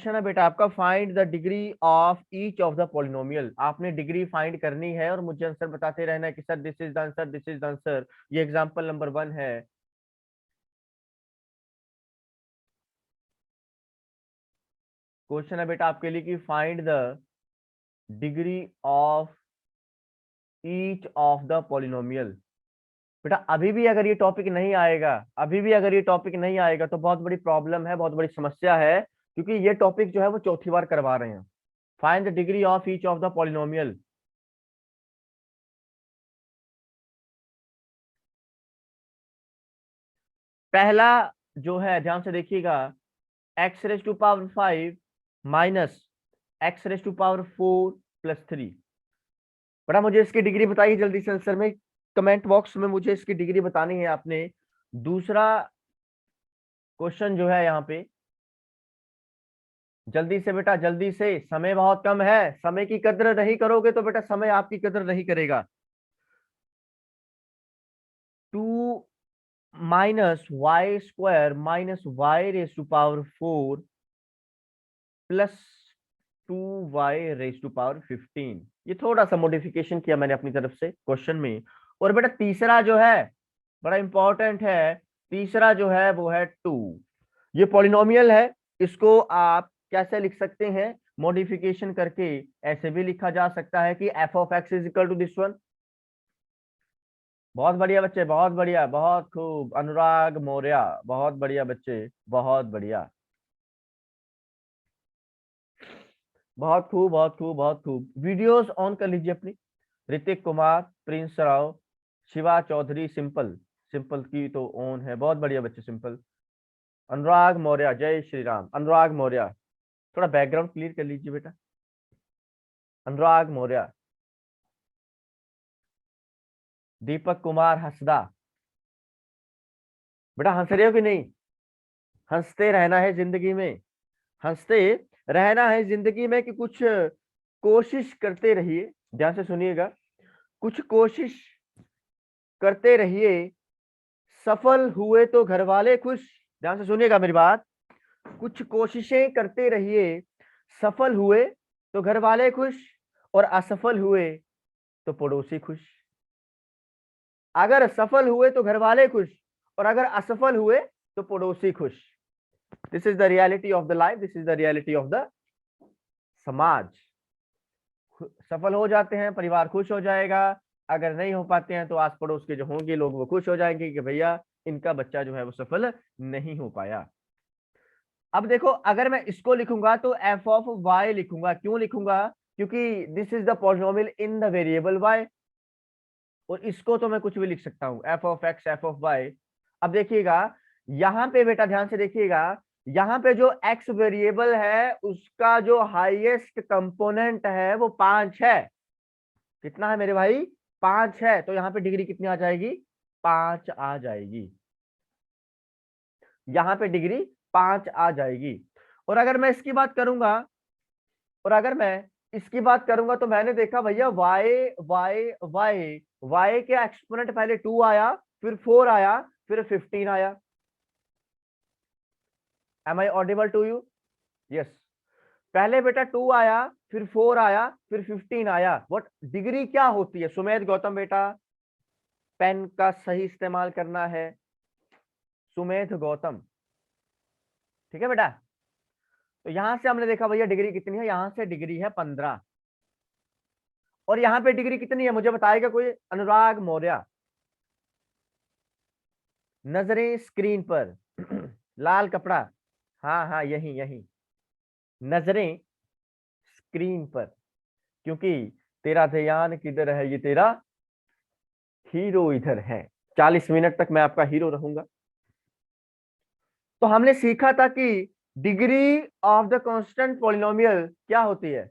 Question है बेटा आपका, find the degree of each of the polynomial. आपने डिग्री फाइंड करनी है और मुझे आंसर बताते रहना है कि sir this is the answer, this is the answer. ये एग्जांपल नंबर 1 है। क्वेश्चन है बेटा आपके लिए कि find the degree of each of the polynomial. बेटा अभी भी अगर ये टॉपिक नहीं आएगा, अभी भी अगर ये टॉपिक नहीं आएगा तो बहुत बड़ी प्रॉब्लम है, बहुत बड़ी समस्या है, क्योंकि ये टॉपिक जो है वो चौथी बार करवा रहे हैं। Find the degree of each of the polynomial. पहला जो है ध्यान से देखिएगा, x raise to power 5 minus x raise to power 4 plus 3। बेटा मुझे इसकी डिग्री बताइए जल्दी से आंसर में, कमेंट बॉक्स में मुझे इसकी डिग्री बतानी है आपने। दूसरा क्वेश्चन जो है यहाँ पे, जल्दी से बेटा जल्दी से, समय बहुत कम है, समय की कद्र नहीं करोगे तो बेटा समय आपकी कद्र नहीं करेगा। 2 minus y square minus y raise to power 4 plus 2y raise to power 15। ये थोड़ा सा मॉडिफिकेशन किया मैंने अपनी तरफ से क्वेश्चन में। और बेटा तीसरा जो है बड़ा इंपॉर्टेंट है, तीसरा जो है वो है 2। ये पॉलिनोमियल है, इसको आप कैसे लिख सकते हैं मॉडिफिकेशन करके? ऐसे भी लिखा जा सकता है कि f of x is equal to this one. बहुत बढ़िया बच्चे, बहुत बढ़िया, बहुत खूब। अनुराग मौर्य, बहुत बढ़िया बच्चे, बहुत बढ़िया, बहुत खूब, बहुत खूब, बहुत खूब। वीडियोस ऑन कर लीजिए अपनी। Hrithik Kumar, Prince Rao, Shiva Chaudhary, Simple, Simple की तो ऑन है, बहुत बढ़िया बच्चे सिंपल। अनुराग मौर्य, जय श्री राम। अनुराग मौर्य, थोड़ा बैकग्राउंड क्लियर कर लीजिए बेटा। अनुराग मौर्य। दीपक कुमार हंसदा, बेटा हंस रहे हो कि नहीं? हंसते रहना है जिंदगी में, हंसते रहना है जिंदगी में, कि कुछ कोशिश करते रहिए। ध्यान से सुनिएगा, कुछ कोशिश करते रहिए, सफल हुए तो घर वाले खुश। ध्यान से सुनिएगा मेरी बात, कुछ कोशिशें करते रहिए, सफल हुए तो घर वाले खुश, और असफल हुए तो पड़ोसी खुश। अगर सफल हुए तो घर वाले खुश, और अगर असफल हुए तो पड़ोसी खुश। This is the reality of the life, this is the reality of the समाज। सफल हो जाते हैं परिवार खुश हो जाएगा, अगर नहीं हो पाते हैं तो आस पड़ोस के जो होंगे लोग वो खुश हो जाएंगे कि भैया इनका बच्चा जो है वो सफल नहीं हो पाया। अब देखो, अगर मैं इसको लिखूंगा तो एफ ऑफ वाई लिखूंगा। क्यों लिखूंगा? क्योंकि this is the polynomial in the variable y. और इसको तो मैं कुछ भी लिख सकता हूं, f of x f of y. अब देखिएगा यहां पे बेटा, ध्यान से देखिएगा, यहाँ पे जो एक्स वेरिएबल है उसका जो हाईएस्ट कंपोनेंट है वो 5 है। कितना है मेरे भाई? 5 है। तो यहाँ पे डिग्री कितनी आ जाएगी? 5 आ जाएगी। यहाँ पे डिग्री 5 आ जाएगी। और अगर मैं इसकी बात करूंगा, और अगर मैं इसकी बात करूंगा तो मैंने देखा भैया वाई वाई वाई वाई के एक्सपोनेंट पहले 2 आया, फिर 4 आया, फिर 15 आया। Am I audible to you? Yes. पहले बेटा 2 आया, फिर 4 आया, फिर 15 आया। व्हाट डिग्री क्या होती है सुमेध गौतम बेटा? पेन का सही इस्तेमाल करना है सुमेध गौतम, ठीक है बेटा? तो यहां से हमने देखा भैया डिग्री कितनी है, यहां से डिग्री है 15। और यहाँ पे डिग्री कितनी है मुझे बताएगा कोई? अनुराग मौर्य, नजरें स्क्रीन पर। लाल कपड़ा, हाँ हाँ यही यही, नजरें स्क्रीन पर। क्योंकि तेरा ध्यान किधर है, ये तेरा हीरो इधर है। 40 मिनट तक मैं आपका हीरो रहूंगा। तो हमने सीखा था कि degree of the constant polynomial क्या होती है?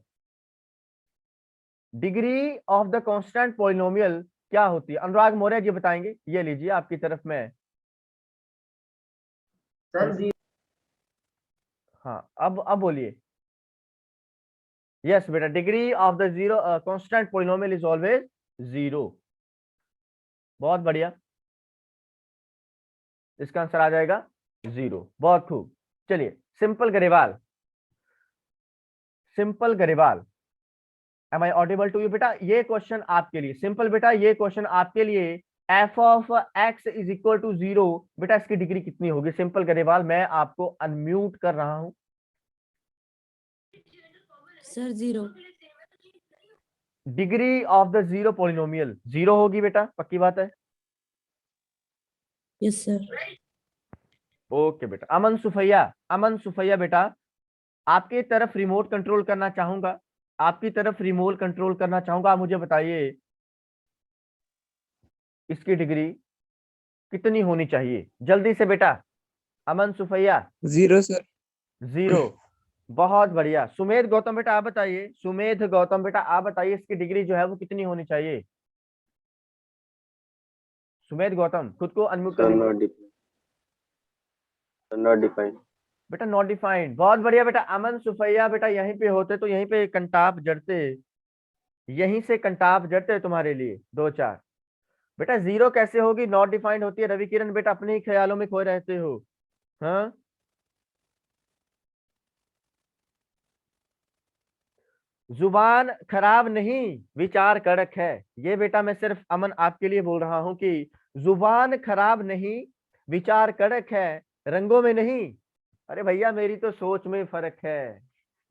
Degree of the constant polynomial क्या होती है? अनुराग मौर्य जी बताएंगे। ये लीजिए आपकी तरफ में। सर जी। हाँ अब बोलिए। यस बेटा, degree of the zero constant polynomial is always 0। बहुत बढ़िया, इसका आंसर आ जाएगा 0। बहुत खूब। चलिए Simple Grewal, Simple Grewal, am I audible to you? बेटा ये क्वेश्चन आपके लिए सिंपल, बेटा ये क्वेश्चन आपके लिए, f of x is equal to 0, बेटा इसकी डिग्री कितनी होगी? सिंपल गरेवाल, मैं आपको अनम्यूट कर रहा हूं। Sir 0। Degree of the zero polynomial 0 होगी बेटा, पक्की बात है? Yes sir. ओके बेटा। अमन सुफैया, अमन सुफैया बेटा आपकी तरफ रिमोट कंट्रोल करना चाहूंगा, आपकी तरफ रिमोट कंट्रोल करना चाहूंगा। आप मुझे बताइए इसकी डिग्री कितनी होनी चाहिए, जल्दी से बेटा। अमन सुफैया 0 सर। 0, बहुत बढ़िया। सुमेध गौतम बेटा आप बताइए, सुमेध गौतम बेटा आप बताइए इसकी डिग्री जो है वो कितनी होनी चाहिए? सुमेध गौतम खुद को अनम्यूट कर लीजिए। नॉट डिफाइंड बेटा नॉट डिफाइंड, बहुत बढ़िया बेटा। अमन सुफैया बेटा यहीं पे होते तो यहीं पे कंटाप जड़ते, यहीं से कंटाप जड़ते तुम्हारे लिए 2-4। बेटा 0 कैसे होगी, नॉट डिफाइंड होती है? रवि किरण बेटा अपने ही ख्यालों में खोए रहते हो। हाँ, जुबान खराब नहीं, विचार कड़क है। ये बेटा मैं सिर्फ अमन आपके लिए बोल रहा हूं कि जुबान खराब नहीं, विचार कड़क है, रंगों में नहीं। अरे भैया मेरी तो सोच में फर्क है,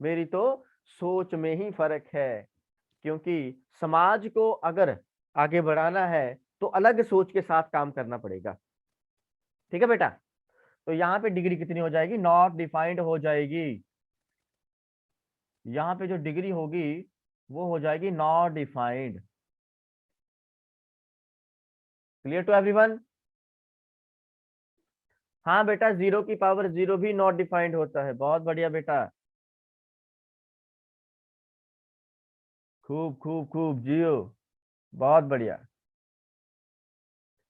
मेरी तो सोच में ही फर्क है। क्योंकि समाज को अगर आगे बढ़ाना है तो अलग सोच के साथ काम करना पड़ेगा। ठीक है बेटा, तो यहाँ पे डिग्री कितनी हो जाएगी? नॉट डिफाइंड हो जाएगी। यहाँ पे जो डिग्री होगी वो हो जाएगी not defined. Clear to everyone? हाँ बेटा 0 की पावर 0 भी नॉट डिफाइंड होता है। बहुत बढ़िया बेटा, खूब खूब खूब जियो, बहुत बढ़िया।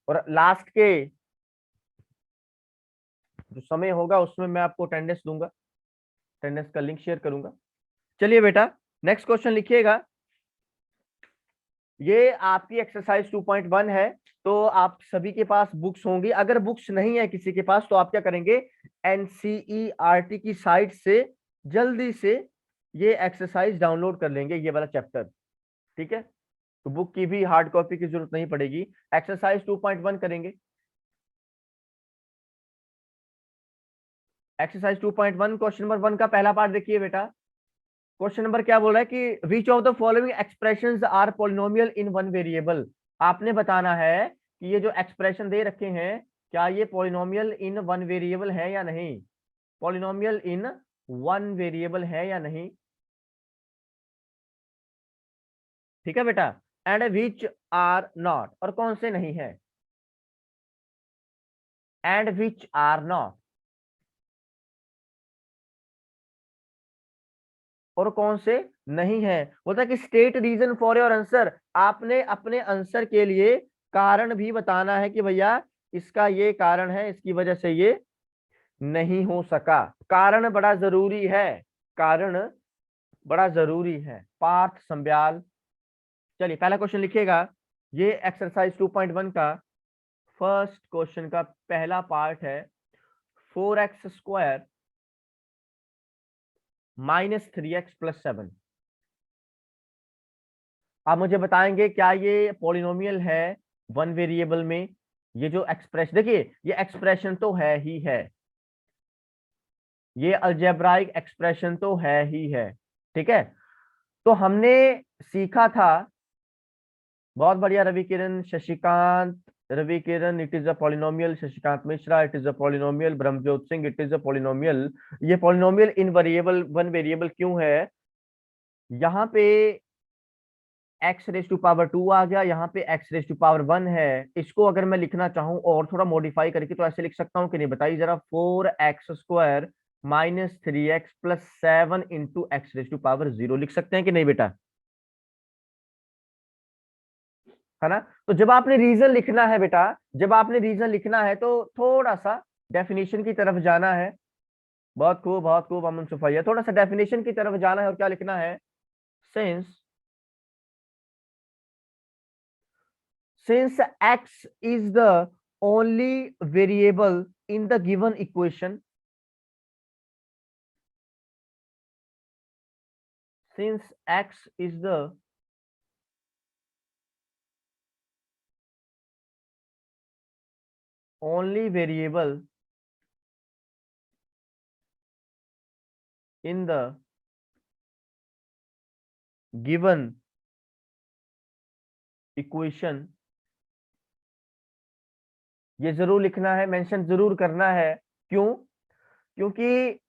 और लास्ट के जो समय होगा उसमें मैं आपको अटेंडेंस दूंगा, अटेंडेंस का लिंक शेयर करूंगा। चलिए बेटा नेक्स्ट क्वेश्चन लिखिएगा। ये आपकी एक्सरसाइज 2.1 है, तो आप सभी के पास बुक्स होंगी। अगर बुक्स नहीं है किसी के पास तो आप क्या करेंगे, एनसीईआरटी की साइट से जल्दी से ये एक्सरसाइज डाउनलोड कर लेंगे, ये वाला चैप्टर। ठीक है, तो बुक की भी हार्ड कॉपी की जरूरत नहीं पड़ेगी। एक्सरसाइज 2.1 करेंगे। एक्सरसाइज 2.1 क्वेश्चन नंबर 1 का पहला पार्ट देखिए बेटा। क्वेश्चन नंबर क्या बोल रहा है कि which of the following expressions are polynomial in one variable. आपने बताना है कि ये जो एक्सप्रेशन दे रखे हैं क्या ये पॉलिनोमियल इन वन वेरिएबल है या नहीं, पॉलिनोमियल इन वन वेरिएबल है या नहीं। ठीक है बेटा, एंड विच आर नॉट, और कौन से नहीं है, एंड विच आर नॉट, और कौन से नहीं है। बोलता है कि state reason for your answer. आपने अपने आंसर के लिए कारण भी बताना है कि भैया इसका ये कारण है, इसकी वजह से ये नहीं हो सका। कारण बड़ा जरूरी है, कारण बड़ा जरूरी है। पार्थ संब्याल। चलिए पहला क्वेश्चन लिखिएगा। ये एक्सरसाइज 2.1 का फर्स्ट क्वेश्चन का पहला पार्ट है। 4x² - 3x + 7। आप मुझे बताएंगे क्या ये पॉलिनोमियल है वन वेरिएबल में। ये जो एक्सप्रेशन देखिए, ये एक्सप्रेशन तो है ही है, ये अलजेब्राइक एक्सप्रेशन तो है ही है। ठीक है, तो हमने सीखा था, बहुत बढ़िया Ravi Kiran, Shashikant, Ravi Kiran, it is a polynomial. Shashikant Mishra, it is a polynomial. Brahmjot Singh, it is a polynomial. ये polynomial in variable one variable क्यों है? यहाँ पे x⁻² आ गया, यहाँ पे x⁻1 है। इसको अगर मैं लिखना चाहूं और थोड़ा मॉडिफाई करके तो ऐसे लिख सकता हूं कि नहीं, बताइए जरा। 4x² - 3x + 7 × x⁻0 लिख सकते हैं कि नहीं बेटा, है ना? तो जब आपने रीजन लिखना है बेटा, जब आपने रीजन लिखना है तो थोड़ा सा डेफिनेशन की तरफ जाना है। बहुत खूब, बहुत खूब अमन सुफैया, थोड़ा सा डेफिनेशन की तरफ जाना है और क्या लिखना है, since x is the only variable in the given equation, since x is the only variable in the given equation, ये जरूर लिखना है, मेंशन जरूर करना है। क्यों? क्योंकि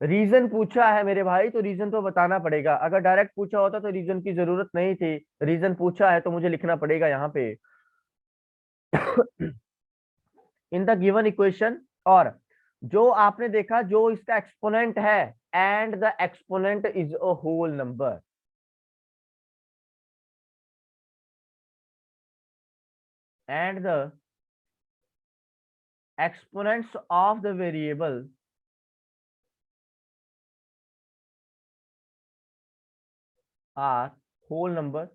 रीजन पूछा है मेरे भाई, तो रीजन तो बताना पड़ेगा। अगर डायरेक्ट पूछा होता तो रीजन की जरूरत नहीं थी, रीजन पूछा है तो मुझे लिखना पड़ेगा यहाँ पे इन द गिवन इक्वेशन। और जो आपने देखा, जो इसका एक्सपोनेंट है, and the exponent is a whole number, and the exponents of the variable are whole number,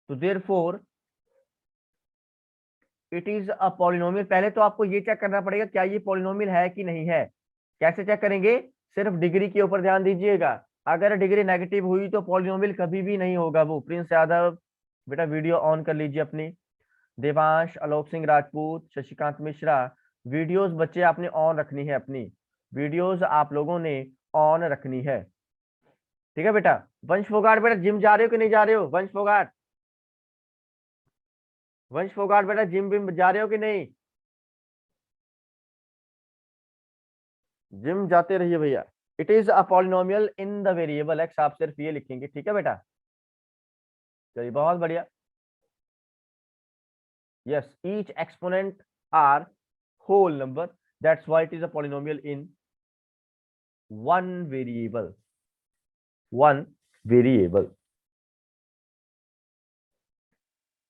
so therefore it is a polynomial। पहले तो आपको ये चेक करना पड़ेगा क्या ये पॉलिनोमियल है कि नहीं है। कैसे चेक करेंगे? सिर्फ डिग्री के ऊपर ध्यान दीजिएगा। अगर डिग्री नेगेटिव हुई तो पॉलिनोमियल कभी भी नहीं होगा वो। प्रिंस यादव बेटा वीडियो ऑन कर लीजिए अपनी। देवांश, आलोक सिंह राजपूत, शशिकांत मिश्रा, वीडियोस बच्चे आपने ऑन रखनी है, अपनी वीडियोस आप लोगों ने ऑन रखनी है, ठीक है बेटा। वंश फोगाट बेटा जिम जा रहे हो कि नहीं जा रहे हो? वंश फोगाट, वंश फोगाट बेटा जिम बिम जा रहे हो कि नहीं? जिम जाते रहिए भैया। It is a polynomial in the variable x, आप सिर्फ ये लिखेंगे, ठीक है बेटा। चलिए बहुत बढ़िया। Yes, each exponent are whole number, that's why it is a polynomial in one variable, one variable.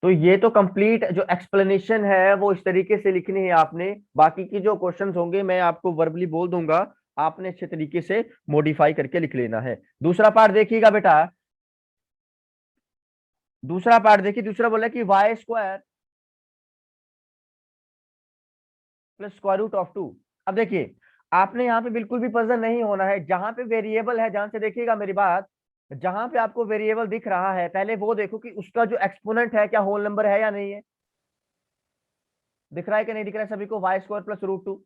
तो ये तो कंप्लीट जो एक्सप्लेनेशन है वो इस तरीके से लिखनी है आपने। बाकी की जो क्वेश्चंस होंगे मैं आपको वर्बली बोल दूंगा, आपने अच्छे तरीके से मॉडिफाई करके लिख लेना है। दूसरा पार्ट देखिएगा बेटा, दूसरा पार्ट देखिए। दूसरा बोला कि Y square plus square root of 2। अब देखिए, आपने यहाँ पे बिल्कुल भी पजल नहीं होना है। जहां पे वेरिएबल है, ध्यान से देखिएगा मेरी बात, जहां पे आपको वेरिएबल दिख रहा है पहले वो देखो कि उसका जो एक्सपोनेंट है क्या होल नंबर है या नहीं है। दिख रहा है कि नहीं दिख रहा है सभी को? Y square plus root 2।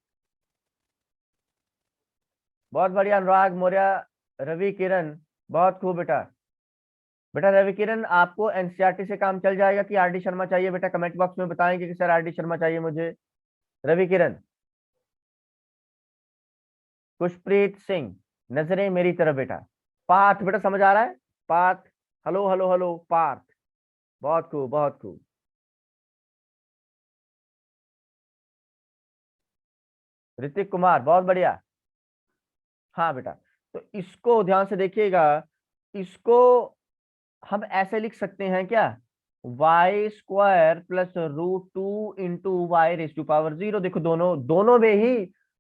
बहुत बढ़िया अनुराग मौर्य, रवि किरण, बहुत खूब बेटा। बेटा रवि किरण, आपको एनसीईआरटी से काम चल जाएगा कि आरडी शर्मा चाहिए? बेटा कमेंट बॉक्स में बताएंगे कि सर आरडी शर्मा चाहिए मुझे। रवि किरण, खुशप्रीत सिंह, नजरें मेरी तरफ बेटा। पार्थ बेटा समझ आ रहा है? Parth, hello hello hello Parth, बहुत खूब बहुत खूब। ऋतिक कुमार, बहुत बढ़िया। हाँ बेटा, तो इसको ध्यान से देखिएगा। इसको हम ऐसे लिख सकते हैं क्या? Y square plus root 2 into Y raise to power 0। देखो दोनों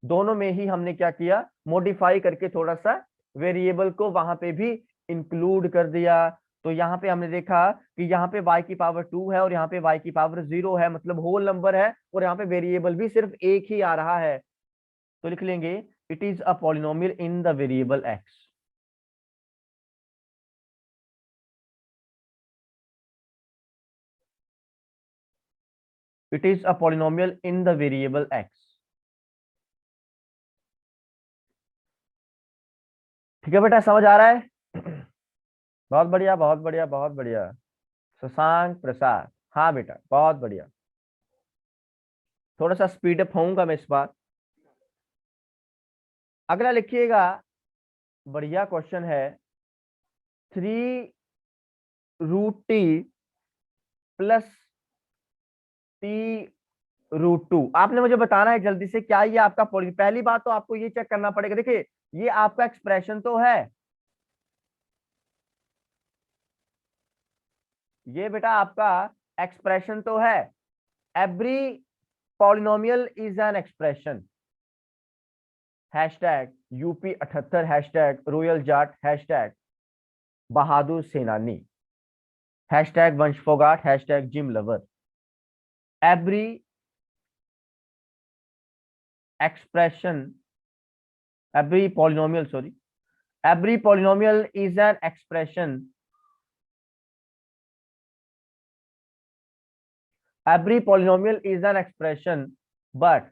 दोनों में ही हमने क्या किया, मॉडिफाई करके थोड़ा सा वेरिएबल को वहां पे भी इंक्लूड कर दिया। तो यहाँ पे हमने देखा कि यहाँ पे y की पावर 2 है और यहाँ पे y की पावर 0 है, मतलब होल नंबर है, और यहाँ पे वेरिएबल भी सिर्फ एक ही आ रहा है। तो लिख लेंगे it is a polynomial in the variable x। It is a polynomial in the variable x। ठीक है बेटा, समझ आ रहा है? बहुत बढ़िया बहुत बढ़िया बहुत बढ़िया। शशांक प्रसाद, हाँ बेटा बहुत बढ़िया। थोड़ा सा स्पीड अप होऊंगा मैं इस बार। अगला लिखिएगा, बढ़िया क्वेश्चन है। 3√t plus t√2। आपने मुझे बताना है जल्दी से, क्या ये आपका पहली बात तो आपको ये चेक करना पड़ेगा। देखिए ये आपका एक्सप्रेशन तो है, ये बेटा आपका एक्सप्रेशन तो है। Every polynomial is an expression. Hashtag UP 78, hashtag royal Jat, hashtag बहादुर सेनानी, hashtag Vansh Phogat, hashtag gym lover. Every expression, every polynomial sorry, Every polynomial is an expression. Every polynomial is an expression, but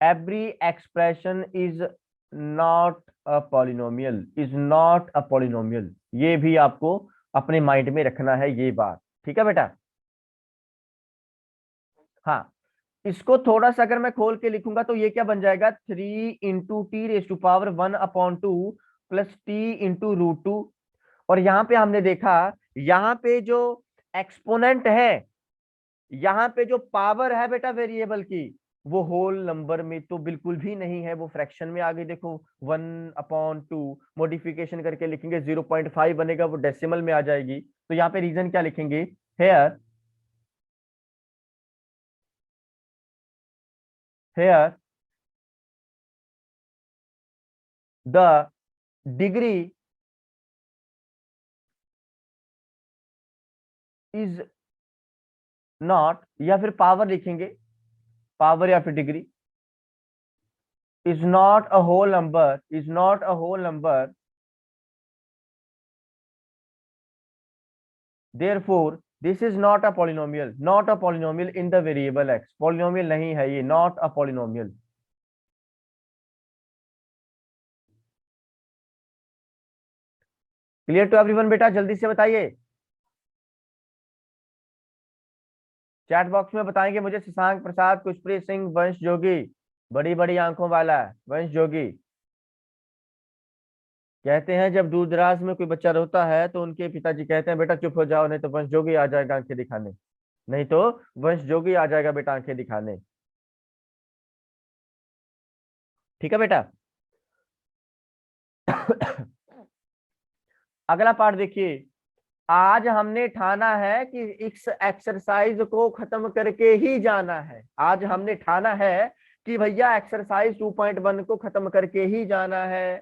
every expression is not a polynomial. Is not a polynomial. ये भी आपको अपने mind में रखना है ये बात, ठीक है बेटा। हाँ, इसको थोड़ा सा अगर मैं खोल के लिखूंगा तो ये क्या बन जाएगा, 3 × t⁻1/2 प्लस t × √2। और यहां पे हमने देखा, यहां पे जो एक्सपोनेंट है, यहां पे जो पावर है बेटा वेरिएबल की, वो होल नंबर में तो बिल्कुल भी नहीं है, वो फ्रैक्शन में आ गई। देखो 1/2 मॉडिफिकेशन करके लिखेंगे 0.5 बनेगा, वो डेसिमल में आ जाएगी। तो यहाँ पे रीजन क्या लिखेंगे, here the degree is not, या फिर पावर लिखेंगे, पावर या फिर degree, is not a whole number, is not a whole number, therefore this is not a polynomial, not a polynomial in the variable x। polynomial नहीं है ये, not a polynomial। Clear to everyone बेटा, जल्दी से बताइए, chat box में बताएंगे मुझे। शशांक प्रसाद, खुशप्रीत सिंह, वंश जोगी, बड़ी बड़ी आंखों वाला वंश जोगी, कहते हैं जब दूर दराज में कोई बच्चा रोता है तो उनके पिताजी कहते हैं बेटा चुप हो जाओ, नहीं तो वंश जोगी आ जाएगा आंखें दिखाने, नहीं तो वंश जोगी आ जाएगा बेटा आंखें दिखाने, ठीक है बेटा। अगला पार्ट देखिए, आज हमने ठाना है कि इस एक्सरसाइज को खत्म करके ही जाना है। आज हमने ठाना है कि भैया एक्सरसाइज 2.1 को खत्म करके ही जाना है।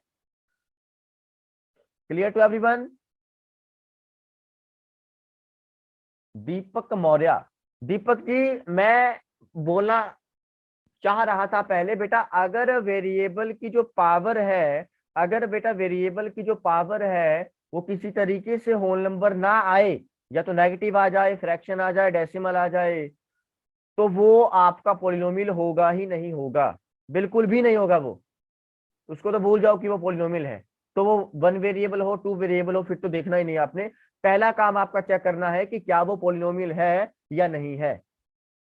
Clear to everyone. Deepak Maurya, Deepak ji मैं बोलना चाह रहा था पहले बेटा, अगर वेरिएबल की जो पावर है, अगर बेटा वेरिएबल की जो पावर है वो किसी तरीके से होल नंबर ना आए, या तो नेगेटिव आ जाए, फ्रैक्शन आ जाए, डेसिमल आ जाए, तो वो आपका पॉलिनोमियल होगा ही नहीं होगा, बिल्कुल भी नहीं होगा। वो उसको तो भूल जाओ कि वो पॉलिनोमियल है। तो वो 1 वेरिएबल हो, 2 वेरिएबल हो, फिर तो देखना ही नहीं आपने। पहला काम आपका चेक करना है कि क्या वो पॉलिनोमियल है या नहीं है,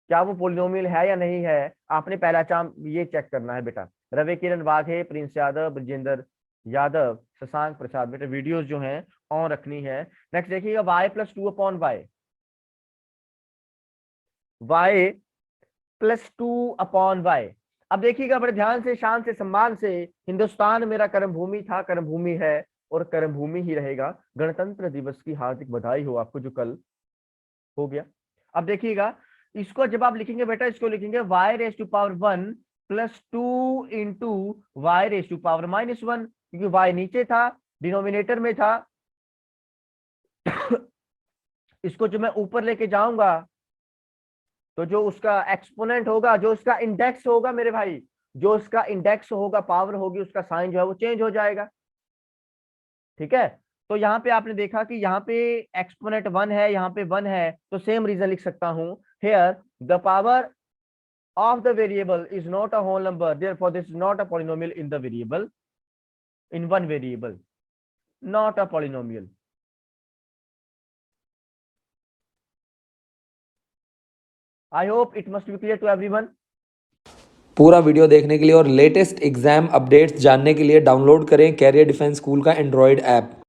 क्या वो पॉलिनोमियल है या नहीं है, आपने पहला काम ये चेक करना है बेटा। रवि किरण वाघे, प्रिंस यादव, ब्रजेंद्र यादव, शशांक प्रसाद, बेटा वीडियोस जो हैं ऑन रखनी है। नेक्स्ट देखिएगा, y+2/y, y+2/y। अब देखिएगा बड़े ध्यान से, शान से, सम्मान से, हिंदुस्तान मेरा कर्म भूमि था, कर्म भूमि है और कर्म भूमि ही रहेगा। गणतंत्र दिवस की हार्दिक बधाई हो आपको जो कल हो गया। अब देखिएगा, इसको जब आप लिखेंगे बेटा, इसको लिखेंगे y⁻1 + 2 × y⁻−1, क्योंकि y नीचे था, डिनोमिनेटर में था। इसको जो मैं ऊपर लेके जाऊंगा तो जो उसका एक्सपोनेंट होगा, जो उसका इंडेक्स होगा मेरे भाई, जो उसका इंडेक्स होगा, पावर होगी, उसका साइन जो है वो चेंज हो जाएगा, ठीक है। तो यहाँ पे आपने देखा कि यहाँ पे एक्सपोनेंट 1 है, यहाँ पे 1 है, तो सेम रीजन लिख सकता हूं, here the power of the variable is not a whole number, therefore this is not a polynomial in the variable, in one variable, not a polynomial। I hope it must be clear to everyone। पूरा video देखने के लिए और latest exam updates जानने के लिए download करें career defence school का एंड्रॉयड ऐप।